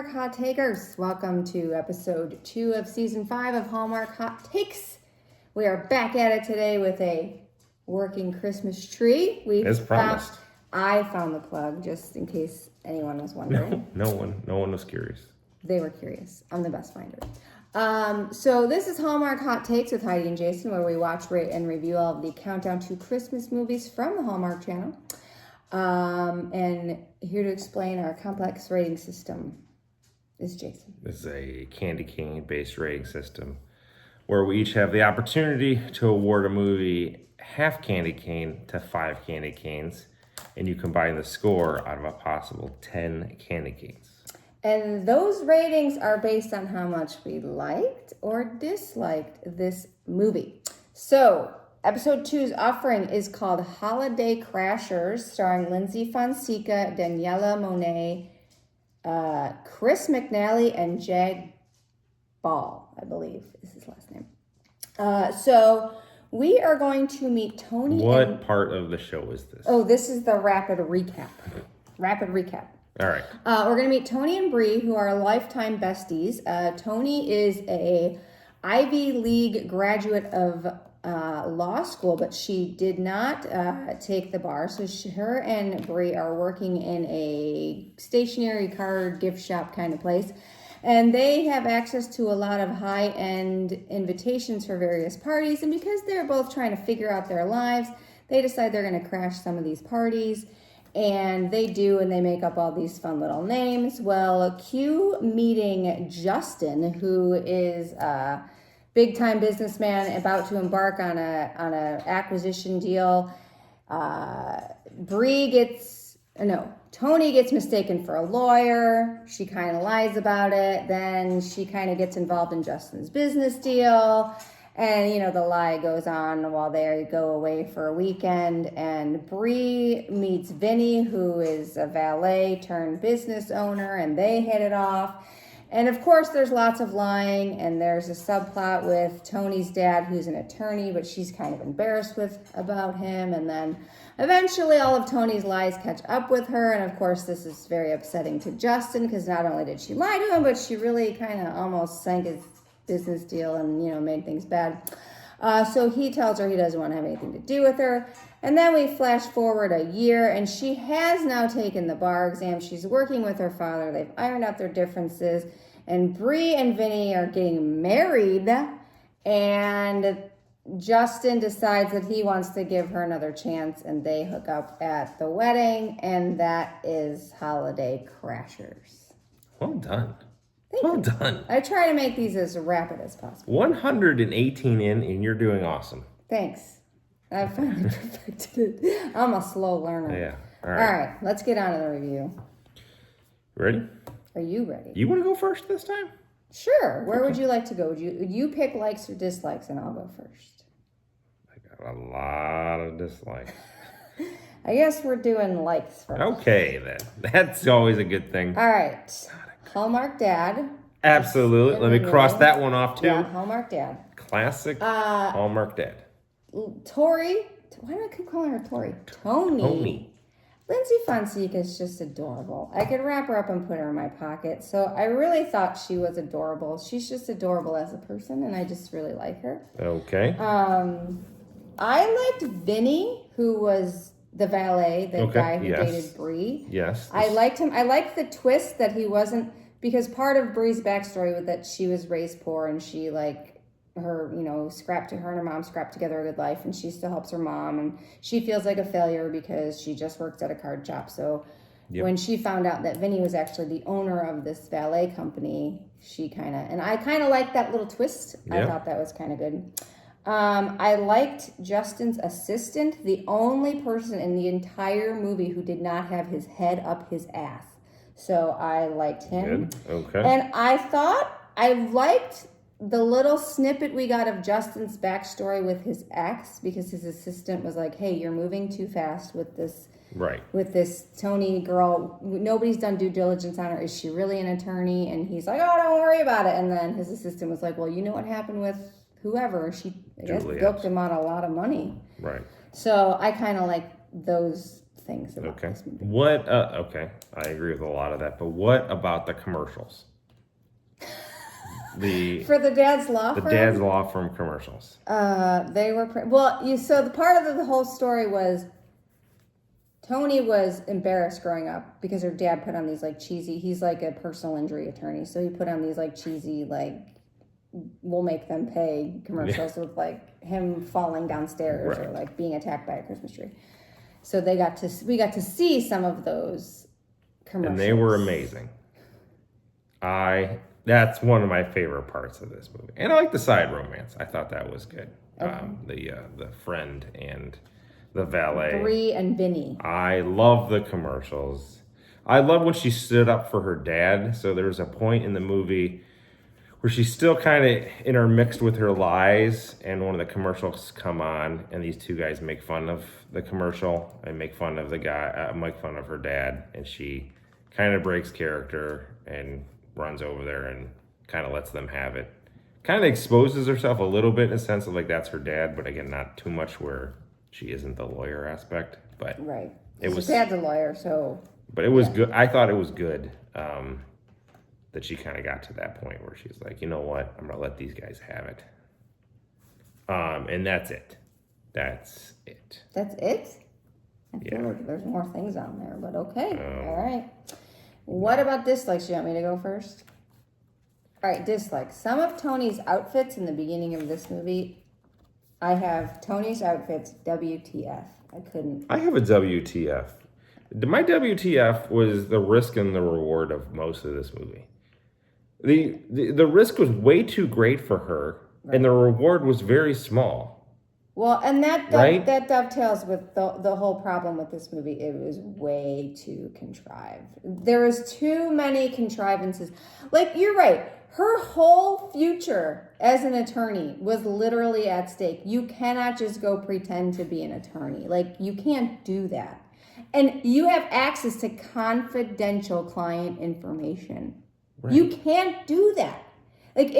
Hallmark Hot Takers. Welcome to episode 2 of season 5 of Hallmark Hot Takes. We are back at it today with a working Christmas tree. As promised. I found the plug, just in case anyone was wondering. No one was curious. They were curious. I'm the best finder. So this is Hallmark Hot Takes with Heidi and Jason, where we watch, rate, and review all of the countdown to Christmas movies from the Hallmark Channel. And here to explain our complex rating system is Jason. This is a candy cane based rating system where we each have the opportunity to award a movie half candy cane to 5 candy canes, and you combine the score out of a possible 10 candy canes. And those ratings are based on how much we liked or disliked this movie. So episode 2's offering is called Holiday Crashers, starring Lyndsey, Fonseca, Daniela Monet, Chris McNally, and Jag Ball, I believe is his last name. So we are going to meet Toni. What part of the show is this? Oh, this is the rapid recap. All right. We're going to meet Toni and Bri, who are lifetime besties. Toni is a Ivy League graduate of law school, but she did not take the bar. So her and Bri are working in a stationary card gift shop kind of place. And they have access to a lot of high-end invitations for various parties. And because they're both trying to figure out their lives, they decide they're going to crash some of these parties. And they do, and they make up all these fun little names. Well, cue meeting Justin, who is a big-time businessman about to embark on a acquisition deal. Toni gets mistaken for a lawyer. She kind of lies about it. Then she kind of gets involved in Justin's business deal. And, the lie goes on while they go away for a weekend. And Bri meets Vinny, who is a valet turned business owner, and they hit it off. And, of course, there's lots of lying, and there's a subplot with Toni's dad, who's an attorney, but she's kind of embarrassed about him. And then eventually all of Toni's lies catch up with her. And, of course, this is very upsetting to Justin, because not only did she lie to him, but she really kind of almost sank his business deal and, made things bad. So he tells her he doesn't want to have anything to do with her. And then we flash forward a year, and she has now taken the bar exam. She's working with her father. They've ironed out their differences. And Bri and Vinny are getting married. And Justin decides that he wants to give her another chance, and they hook up at the wedding. And that is Holiday Crashers. Well done. Well done. I try to make these as rapid as possible. 118 in, and you're doing awesome. Thanks. I finally perfected it. I'm a slow learner. Yeah. All right. Let's get on to the review. Ready? Are you ready? You want to go first this time? Sure. Where would you like to go? Would you pick likes or dislikes, and I'll go first. I got a lot of dislikes. I guess we're doing likes first. Okay, then. That's always a good thing. All right. Hallmark Dad. Absolutely. Let me cross that one off, too. Yeah, Hallmark Dad. Classic Hallmark Dad. Tori. Why do I keep calling her Tori? Toni. Lyndsey Fonseca is just adorable. I could wrap her up and put her in my pocket. So I really thought she was adorable. She's just adorable as a person, and I just really like her. Okay. I liked Vinny, who was the valet, the guy who dated Bri. Yes. I liked him. I liked the twist that he wasn't, because part of Bri's backstory was that she was raised poor, and she her and her mom scrapped together a good life, and she still helps her mom, and she feels like a failure because she just works at a card shop. So when she found out that Vinny was actually the owner of this valet company, I kind of liked that little twist. I thought that was kind of good. I liked Justin's assistant, the only person in the entire movie who did not have his head up his ass. So I liked him. Good. Okay. And I liked the little snippet we got of Justin's backstory with his ex, because his assistant was like, hey, you're moving too fast with this Toni girl. Nobody's done due diligence on her. Is she really an attorney? And he's like, oh, don't worry about it. And then his assistant was like, well, you know what happened with whoever? She, I guess, bilked him out a lot of money. Right. So I kind of like those things about Okay. this movie. What? Okay, I agree with a lot of that. But what about the commercials? For the dad's law The firm? dad's law firm commercials. They were so the part of the whole story was Toni was embarrassed growing up because her dad put on these like cheesy. He's like a personal injury attorney, so he put on these like cheesy like we'll make them pay commercials with like him falling downstairs or like being attacked by a Christmas tree. So we got to see some of those commercials, And they were amazing. That's one of my favorite parts of this movie, and I like the side romance. I thought that was good. Okay. The friend and the valet, Bri and Vinny. I love the commercials. I love when she stood up for her dad. So there was a point in the movie where she's still kind of intermixed with her lies, and one of the commercials come on, and these two guys make fun of the commercial and make fun of the guy, make fun of her dad, and she kind of breaks character and runs over there and kind of lets them have it. Kind of exposes herself a little bit in a sense of like that's her dad, but again, not too much where she isn't the lawyer aspect. But right, her dad's a lawyer, so. But it was good. I thought it was good that she kind of got to that point where she's like, you know what, I'm gonna let these guys have it. And that's it. That's it. That's it? I feel like there's more things on there, but okay. All right. What about dislikes? You want me to go first? All right, dislikes. Some of Toni's outfits in the beginning of this movie, I have Toni's outfits, WTF. I have a WTF. My WTF was the risk and the reward of most of this movie. The risk was way too great for her, and the reward was very small. Well, and that dovetails with the whole problem with this movie. It was way too contrived. There was too many contrivances. Like, you're right. Her whole future as an attorney was literally at stake. You cannot just go pretend to be an attorney. Like, you can't do that. And you have access to confidential client information. Right. You can't do that. Like,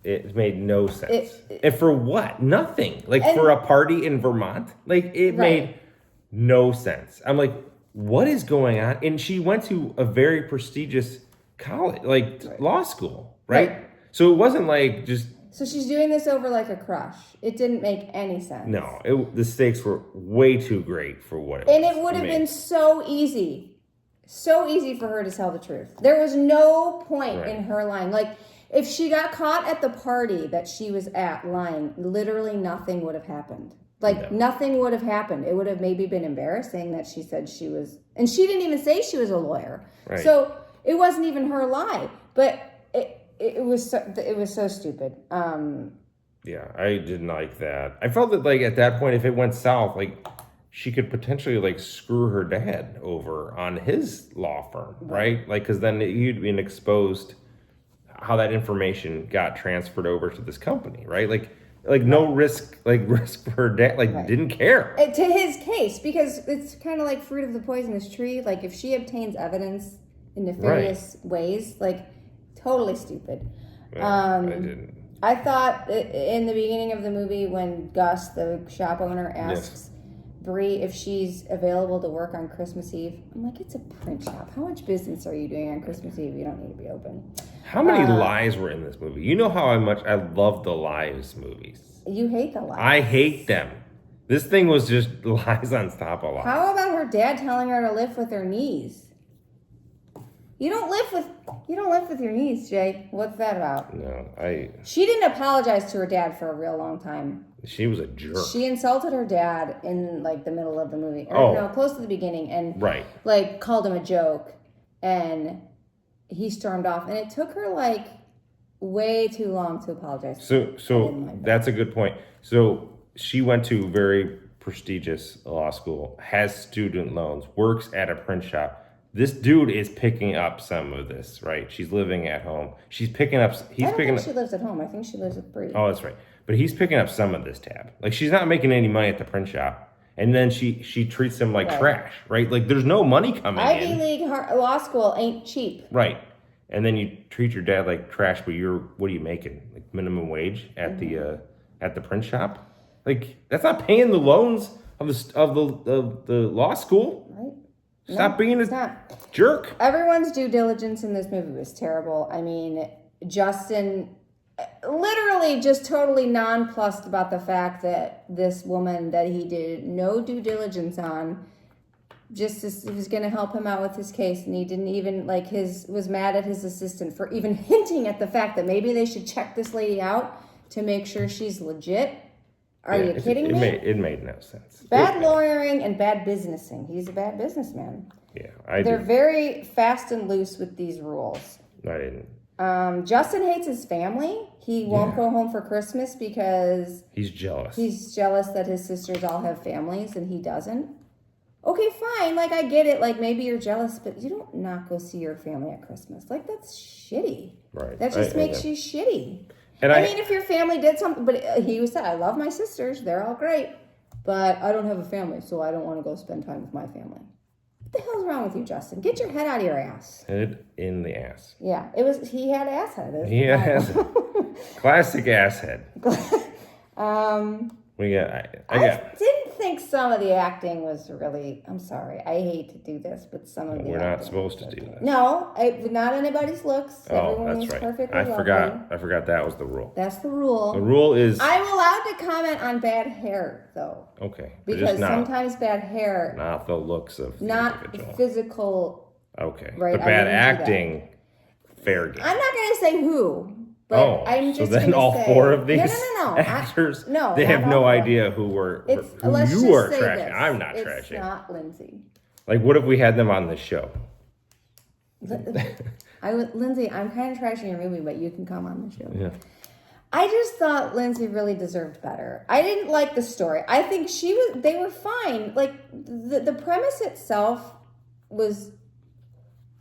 it made no sense. And for what? Nothing. Like, for a party in Vermont? Like, it made no sense. I'm like, what is going on? And she went to a very prestigious college, like law school, right? So it wasn't like just... So she's doing this over like a crush. It didn't make any sense. No, the stakes were way too great for what it was. And it would have been so easy for her to tell the truth. There was no point in her lying. Like, if she got caught at the party that she was at lying, literally nothing would have happened. Like, nothing would have happened. It would have maybe been embarrassing that she said she was... And she didn't even say she was a lawyer. Right. So it wasn't even her lie. But it was so stupid. Yeah, I didn't like that. I felt that, like, at that point, if it went south, like, she could potentially, like, screw her dad over on his law firm, right? Like, because then you'd been exposed how that information got transferred over to this company, right? Like no risk for her dad, didn't care. To his case, because it's kind of like fruit of the poisonous tree. Like, if she obtains evidence in nefarious ways, like, totally stupid. Yeah, I didn't. I thought in the beginning of the movie when Gus, the shop owner, asks Bri if she's available to work on Christmas Eve, I'm like, it's a print shop. How much business are you doing on Christmas Eve? You don't need to be open. How many lies were in this movie? You know how much I love the lies movies. You hate the lies. I hate them. This thing was just lies on top of lies. How about her dad telling her to lift with her knees? You don't lift with your knees, Jay. What's that about? No, She didn't apologize to her dad for a real long time. She was a jerk. She insulted her dad in like the middle of the movie. Close to the beginning, and like called him a joke, and he stormed off. And it took her like way too long to apologize. So that's a good point. So she went to very prestigious law school, has student loans, works at a print shop. This dude is picking up some of this, right? She's living at home. She's picking up. I don't think she lives at home. I think she lives with Bri. Oh, that's right. But he's picking up some of this tab. Like, she's not making any money at the print shop, and then she treats him like trash, right? Like, there's no money coming in. Ivy League law school ain't cheap, right? And then you treat your dad like trash, but what are you making? Like minimum wage at the print shop? Like, that's not paying the loans the law school. Right? Stop being it's a not. jerk. Everyone's due diligence in this movie was terrible. I mean, Justin literally just totally nonplussed about the fact that this woman that he did no due diligence on just was going to help him out with his case, and he didn't even was mad at his assistant for even hinting at the fact that maybe they should check this lady out to make sure she's legit. Are you kidding me? It made no sense. Bad lawyering and bad businessing. He's a bad businessman. Yeah, They're very fast and loose with these rules. I didn't. Justin hates his family. He won't go home for Christmas because he's jealous. He's jealous that his sisters all have families and he doesn't. Okay, fine. Like, I get it. Like, maybe you're jealous, but you don't not go see your family at Christmas. Like, that's shitty. Right. That just makes you shitty. And I mean, if your family did something, but he said, I love my sisters. They're all great. But I don't have a family, so I don't want to go spend time with my family. What the hell's wrong with you, Justin? Get your head out of your ass. Head in the ass. Yeah, he had ass head. He had ass head. Classic ass head. I didn't think some of the acting was really. I'm sorry, I hate to do this, but some of the we're not supposed to do that. No, not anybody's looks. Everyone was right. Perfectly I lovely. forgot that was the rule. That's the rule. The rule is I'm allowed to comment on bad hair, though. Okay, because sometimes bad hair, not the looks of the not individual. Physical. Okay, right? But bad acting, fair game. I'm not going to say who. But I'm just so then all say, four of these no. actors, no, they have no idea who you are trashing. This. I'm not it's trashing. It's not Lyndsey. Like, what if we had them on the show? Lyndsey, I'm kind of trashing your movie, but you can come on the show. Yeah. I just thought Lyndsey really deserved better. I didn't like the story. I think they were fine. Like, the premise itself was,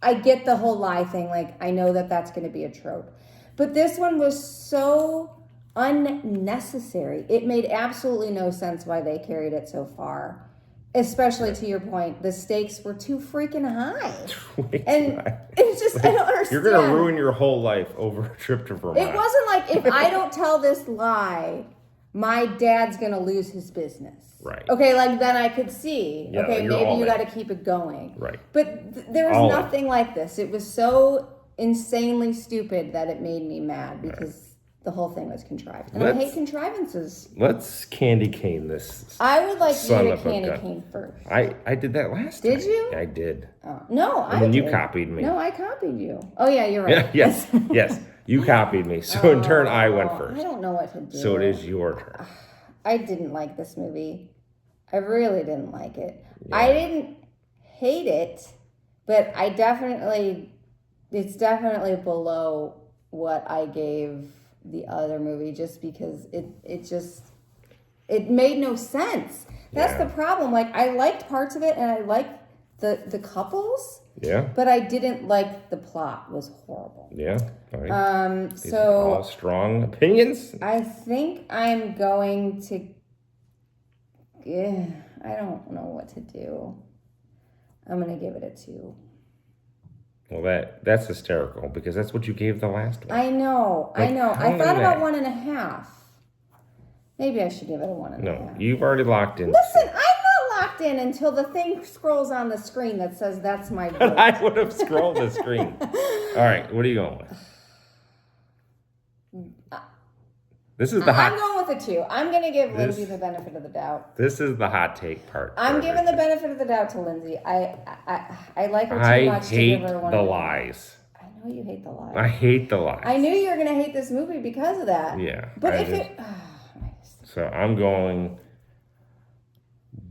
I get the whole lie thing. Like, I know that's going to be a trope. But this one was so unnecessary. It made absolutely no sense why they carried it so far. Especially to your point, the stakes were too freaking high. It's just, I don't understand. You're going to ruin your whole life over a trip to Vermont. It wasn't like, if I don't tell this lie, my dad's going to lose his business. Right. Okay, like, then I could see. Yeah, okay, maybe you got to keep it going. Right. But there was nothing like this. It was so insanely stupid that it made me mad because the whole thing was contrived. And I hate contrivances. Let's candy cane this. I would like you to candy cane first. I did that last time. Did you? I did. Oh, no, and then you copied me. No, I copied you. Oh, yeah, you're right. Yeah, yes. You copied me. So in turn, I went first. I don't know what to do. So it is your turn. I didn't like this movie. I really didn't like it. Yeah. I didn't hate it, but it's definitely below what I gave the other movie just because it made no sense. That's the problem. Like, I liked parts of it and I liked the couples. Yeah. But I didn't like the plot. It was horrible. Yeah. All right. These are all strong opinions. I think I'm going to I don't know what to do. I'm going to give it a 2. Well, that's hysterical because that's what you gave the last one. I know. I thought about 1.5. Maybe I should give it a 1.5. No, you've already locked in. Listen, I'm not locked in until the thing scrolls on the screen that says that's my vote. I would have scrolled the screen. All right, what are you going with? This is the hot. I'm going with a 2. I'm going to give Lyndsey the benefit of the doubt. This is the hot take part. I'm giving the benefit of the doubt to Lyndsey. I like her too much to give her 1.5. I hate the lies. I know you hate the lies. I hate the lies. I knew you were going to hate this movie because of that. Yeah. But So I'm going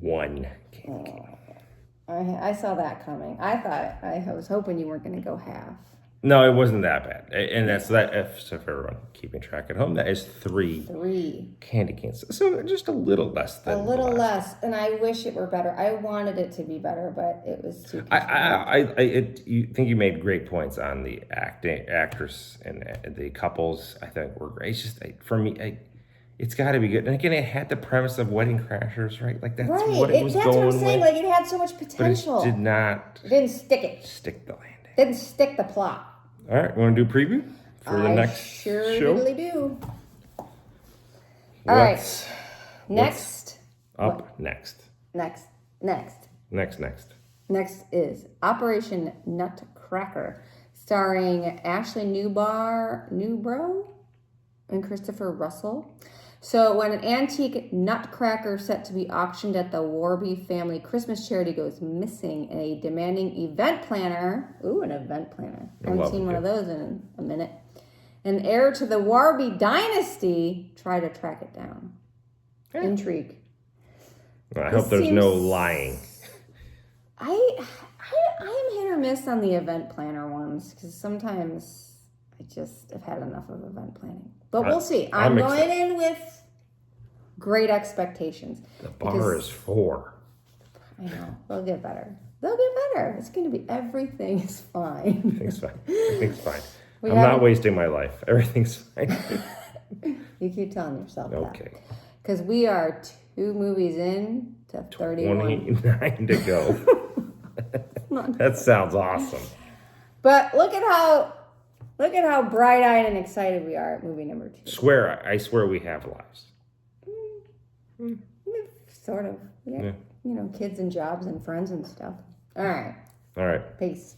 1. I saw that coming. I was hoping you weren't going to go half. No, it wasn't that bad. And that's that. So for everyone keeping track at home, that is 3 candy canes. So just a little less than less. And I wish it were better. I wanted it to be better, but it was too. You think you made great points on the actress and the couples. I think were great. It's just for me. It's got to be good. And again, it had the premise of Wedding Crashers, right? Like that's what it was that's going what I'm saying. with. Like it had so much potential. But it did not. It didn't stick it. Stick the landing. Didn't stick the plot. All right, we want to do a preview for the next show? Sure Do. All right. Next. Up next. Next. Next is Operation Nutcracker, starring Ashley Newbrow and Christopher Russell. So when an antique nutcracker set to be auctioned at the Warby family Christmas charity goes missing, a demanding event planner, an event planner, I haven't seen one of those in a minute, an heir to the Warby dynasty try to track it down. Yeah. Intrigue. Well, I hope there's no lying. I am hit or miss on the event planner ones because sometimes I just have had enough of event planning. But we'll see. I'm going in with great expectations. The bar is 4. I know. They'll get better. It's going to be, everything is fine. Everything's fine. I'm not wasting my life. Everything's fine. You keep telling yourself that. Okay. Because we are 2 movies in to 31. 29 to go. That sounds awesome. But look at how bright-eyed and excited we are at movie number 2. I swear we have lives. Sort of. Yeah. You know, kids and jobs and friends and stuff. All right. Peace.